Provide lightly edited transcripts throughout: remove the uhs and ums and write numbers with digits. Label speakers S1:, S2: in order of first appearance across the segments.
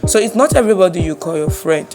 S1: So it's not everybody you call your friend.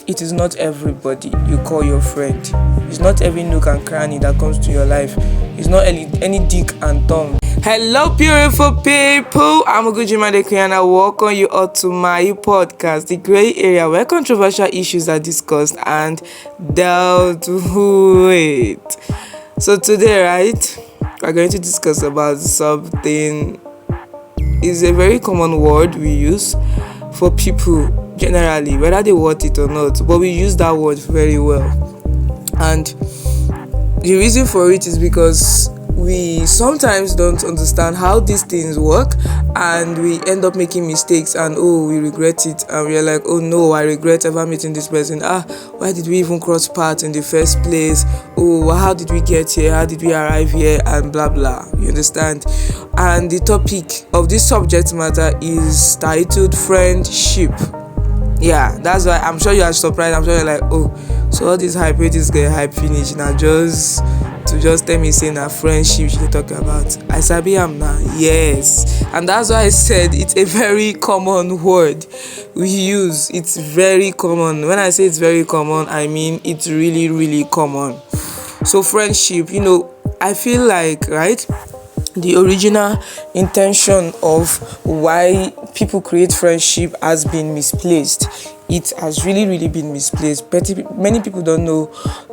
S1: It is not everybody you call your friend. It's not every nook and cranny that comes to your life. It's not any dick and dumb. Hello, beautiful people. I'm Uguji Madekwe and I welcome you all to my podcast, The Grey Area, where controversial issues are discussed and dealt with. So today, right, we're going to discuss about something. It's a very common word we use for people generally, whether they want it or not, but we use that word very well. And the reason for it is because we sometimes don't understand how these things work, and we end up making mistakes, and we regret it, and we're like, oh no, I regret ever meeting this person. Why did we even cross paths in the first place? How did we get here? How did we arrive here? And blah blah, you understand? And the topic of this subject matter is titled friendship. Yeah, that's why I'm sure you are surprised. I'm sure you're like, so all this hype, this get hype finish now, just tell me saying that friendship she talk about. I sabi am now, yes. And that's why I said it's a very common word we use. It's very common. When I say it's very common, I mean it's really, really common. So friendship, I feel like, right, the original intention of why people create friendship has been misplaced. It has really, really been misplaced. Many people don't know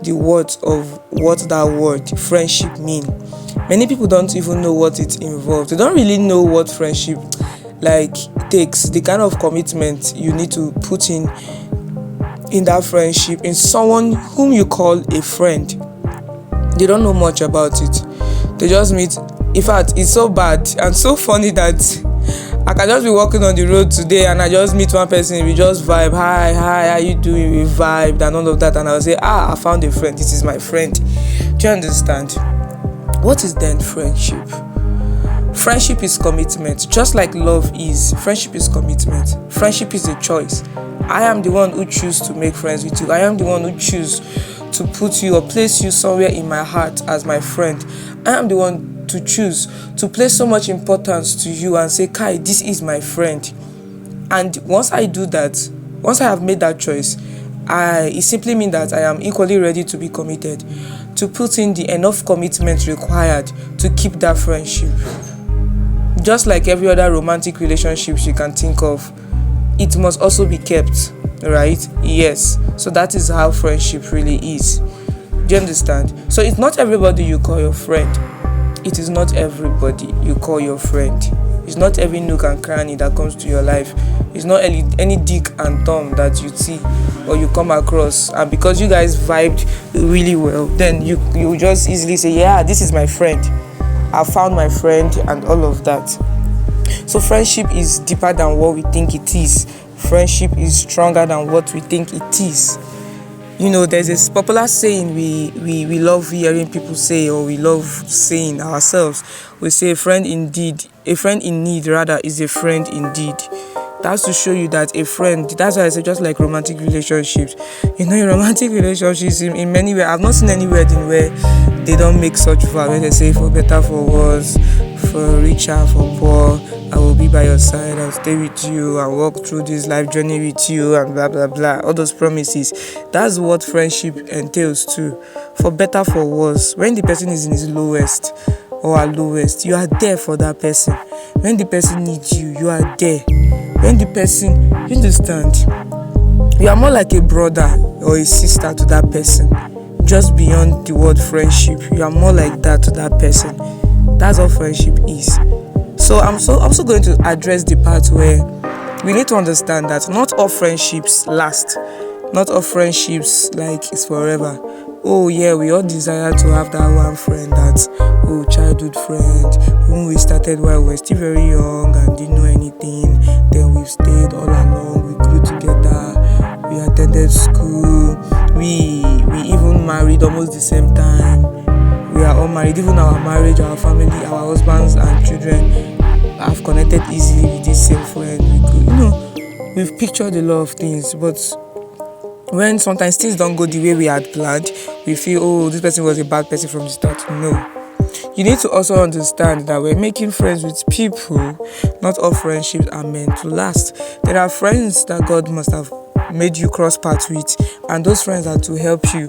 S1: the words of what that word friendship mean. Many people don't even know what it involves. They don't really know what friendship takes, the kind of commitment you need to put in that friendship, in someone whom you call a friend. They don't know much about it. They just meet. In fact, it's so bad and so funny that I can just be walking on the road today and I just meet one person, we just vibe, hi, how you doing, we vibed and all of that, and I'll say, I found a friend, this is my friend. Do you understand? What is then friendship? Friendship is commitment, just like love is. Friendship is commitment. Friendship is a choice. I am the one who choose to make friends with you. I am the one who choose to put you or place you somewhere in my heart as my friend. I am the one to choose to place so much importance to you and say, Kai, this is my friend. And once I do that, once I have made that choice, it simply means that I am equally ready to be committed, to put in the enough commitment required to keep that friendship. Just like every other romantic relationship you can think of, it must also be kept, right? Yes. So that is how friendship really is. Do you understand? So it's not everybody you call your friend. It is not everybody you call your friend. It's not every nook and cranny that comes to your life. It's not any dick and dumb that you see or you come across. And because you guys vibed really well, then you just easily say, yeah, this is my friend. I found my friend and all of that. So friendship is deeper than what we think it is. Friendship is stronger than what we think it is. There's this popular saying we love hearing people say, or we love saying ourselves. We say a friend in need rather is a friend indeed. That's to show you that a friend, that's why I say just like romantic relationships. In romantic relationships, in many ways, I've not seen any wedding where they don't make such vow, where they say for better, for worse, for richer, for poor, I will be by your side, I'll stay with you, I'll walk through this life journey with you, and blah blah blah, all those promises. That's what friendship entails too. For better, for worse, when the person is in his lowest or her lowest, you are there for that person. When the person needs you, you are there. When the person, you understand, you are more like a brother or a sister to that person. Just beyond the word friendship, you are more like that to that person. That's what friendship is. So I'm also going to address the part where we need to understand that not all friendships last. Not all friendships is forever. We all desire to have that one friend that's childhood friend whom we started while we were still very young and didn't know anything. Then we've stayed all along, we grew together, we attended school, we even married almost the same time. We are all married, even our marriage, our family, our husbands and children have connected easily with this same friend. We've pictured a lot of things, but when sometimes things don't go the way we had planned, we feel, this person was a bad person from the start. No. You need to also understand that when making friends with people, not all friendships are meant to last. There are friends that God must have made you cross paths with, and those friends are to help you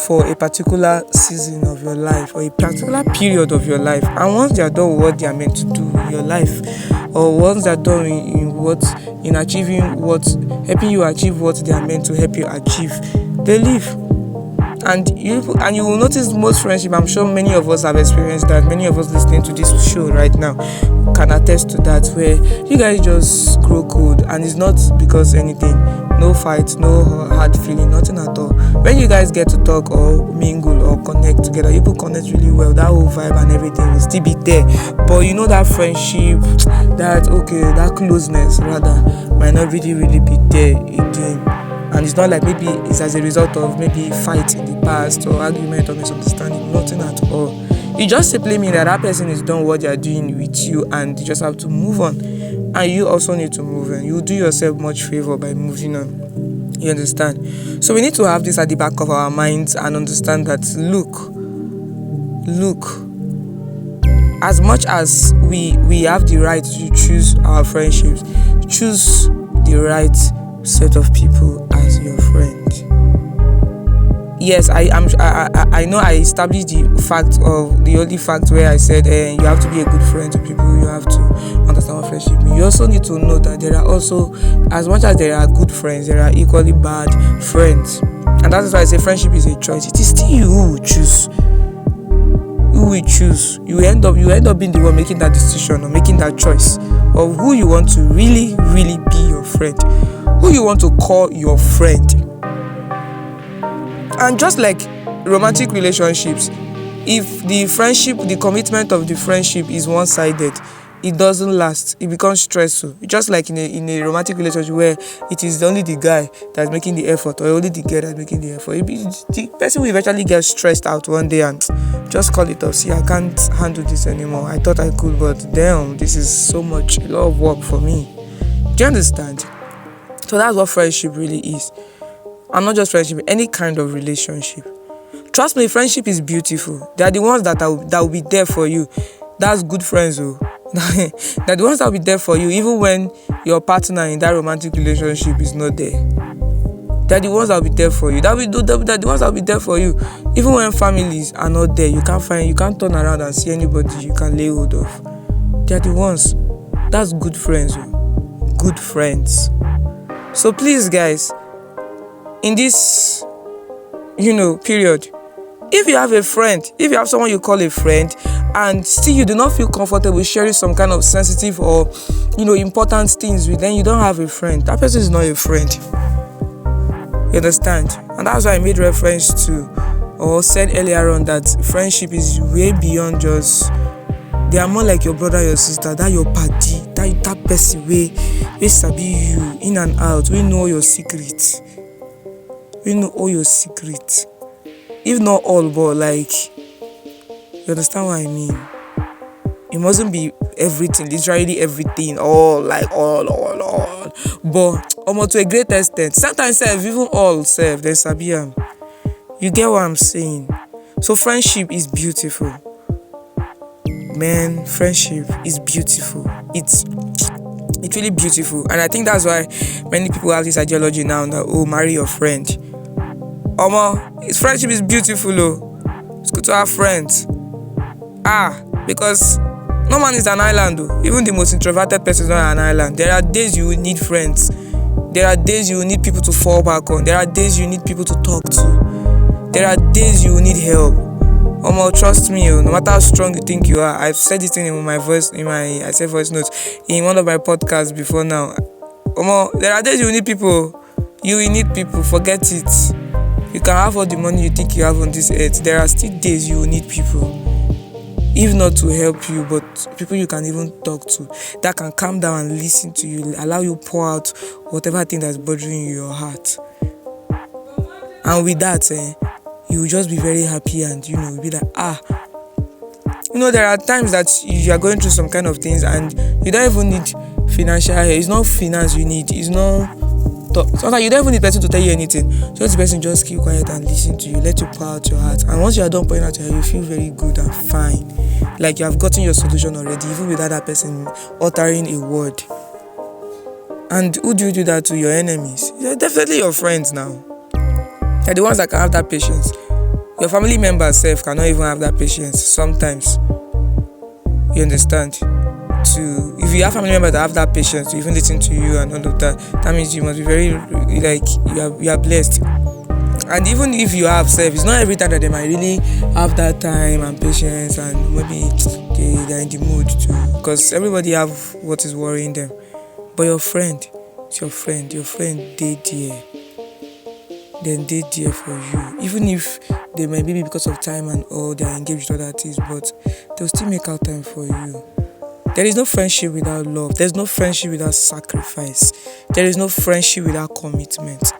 S1: for a particular season of your life or a particular period of your life. And once they are done with what they are meant to do in your life, or once they are done in achieving what, helping you achieve what they are meant to help you achieve, they leave. And you will notice most friendship, I'm sure many of us have experienced that. Many of us listening to this show right now can attest to that, where you guys just grow cold, and it's not because anything, no fight, no hard feeling, nothing at all. When you guys get to talk or mingle or connect together, you people connect really well. That whole vibe and everything will still be there. But you know that friendship, that closeness rather, might not really be there again. And it's not like maybe it's as a result of maybe fight in the past or argument or misunderstanding. Nothing at all. You just simply mean that person is done what they are doing with you, and you just have to move on. And you also need to move on. You do yourself much favor by moving on. You understand? So we need to have this at the back of our minds and understand that look, as much as we have the right to choose our friendships, choose the right set of people as your friend. Yes, I know I established the only fact where I said you have to be a good friend to people. You have to understand what friendship means. You also need to know that there are also, as much as there are good friends, there are equally bad friends, and that is why I say friendship is a choice. It is still you who will choose. Who will choose? You end up being the one making that decision or making that choice of who you want to really be your friend, who you want to call your friend. And just like romantic relationships, if the commitment of the friendship is one-sided, it doesn't last. It becomes stressful. Just like in a romantic relationship where it is only the guy that's making the effort, or only the girl that's making the effort, the person will eventually get stressed out one day and just call it off. See, I can't handle this anymore. I thought I could, but damn, this is so much, a lot of work for me. Do you understand? So that's what friendship really is. And not just friendship, any kind of relationship. Trust me, friendship is beautiful. They are the ones that will be there for you. That's good friends, oh. They're the ones that will be there for you, even when your partner in that romantic relationship is not there. They're the ones that will be there for you. They're the ones that will be there for you, even when families are not there. You can't turn around and see anybody you can lay hold of. They're the ones. That's good friends, oh. Good friends. So please, guys, in this, period, if you have a friend, if you have someone you call a friend, and still you do not feel comfortable sharing some kind of sensitive or, important things with, then you don't have a friend. That person is not a friend. You understand? And that's why I made reference to, or said earlier on, that friendship is way beyond just, they are more like your brother, your sister, that your party, that person we sabi you in and out. We know your secrets. We know all your secrets. If not all, but you understand what I mean? It mustn't be everything, literally everything, all. But almost to a great extent. Sometimes even all they sabi. You get what I'm saying? So friendship is beautiful. Man, friendship is beautiful. It's really beautiful. And I think that's why many people have this ideology now that, marry your friend. Friendship is beautiful, oh. It's good to have friends. Because no man is an island, though. Even the most introverted person is not an island. There are days you will need friends. There are days you will need people to fall back on. There are days you need people to talk to. There are days you will need help. Trust me, no matter how strong you think you are. I've said it in my voice, I said voice notes in one of my podcasts before now. There are days you will need people. You will need people. Forget it. You can have all the money you think you have on this earth. There are still days you will need people. If not to help you, but people you can even talk to, that can calm down and listen to you, allow you pour out whatever thing that's bothering you in your heart. And with that, you will just be very happy, and you'll be like, there are times that you are going through some kind of things and you don't even need financial help. It's not finance you need. It's not Sometimes you don't even need the person to tell you anything. Just the person just keep quiet and listen to you, let you pour out your heart. And once you are done pouring out your heart, you feel very good and fine. Like you have gotten your solution already, even without that person uttering a word. And who do you do that to? Your enemies. They're definitely your friends now. They're the ones that can have that patience. Your family members self cannot even have that patience sometimes. You understand? If you have family members that have that patience to even listen to you and all of that, that means you must be very, like, you are blessed. And even if you have self, it's not every time that they might really have that time and patience, and maybe they're in the mood to, because everybody have what is worrying them. But your friend, it's your friend they there. Then they there for you. Even if they might be because of time and all, they're engaged with other things, but they'll still make out time for you. There is no friendship without love. There's no friendship without sacrifice. There is no friendship without commitment.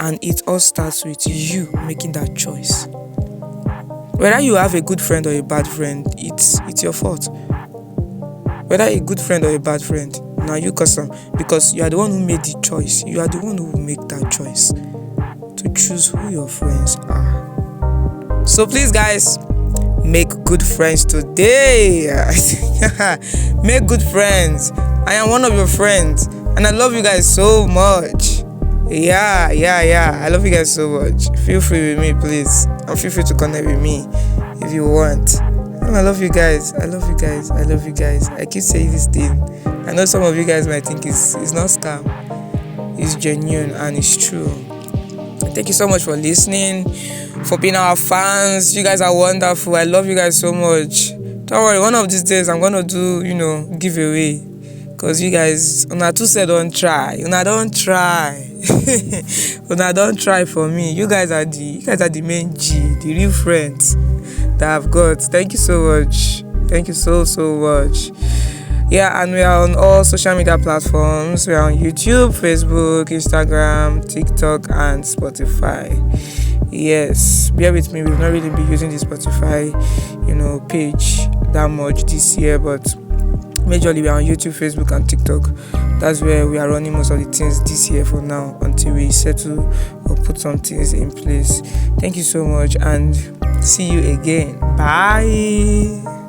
S1: And it all starts with you making that choice. Whether you have a good friend or a bad friend, it's your fault. Whether a good friend or a bad friend, now you custom, because you are the one who made the choice. You are the one who will make that choice to choose who your friends are. So please, guys, make good friends today. Make good friends. I am one of your friends, and I love you guys so much. Yeah. I love you guys so much. Feel free with me, please, and feel free to connect with me if you want. And I love you guys. I keep saying this thing. I know some of you guys might think it's not scam. It's genuine and it's true. Thank you so much for listening, for being our fans. You guys are wonderful. I love you guys so much. Don't worry, one of these days I'm gonna do, giveaway. Because you guys, una too said don't try. Una don't try. Una don't try for me. You guys are the main G, the real friends that I've got. Thank you so much. Thank you so much. Yeah, and we are on all social media platforms. We are on YouTube, Facebook, Instagram, TikTok, and Spotify. Yes, bear with me. We've not really been using the Spotify, page that much this year, but majorly we are on YouTube, Facebook, and TikTok. That's where we are running most of the things this year for now, until we settle or put some things in place. Thank you so much, and see you again. Bye.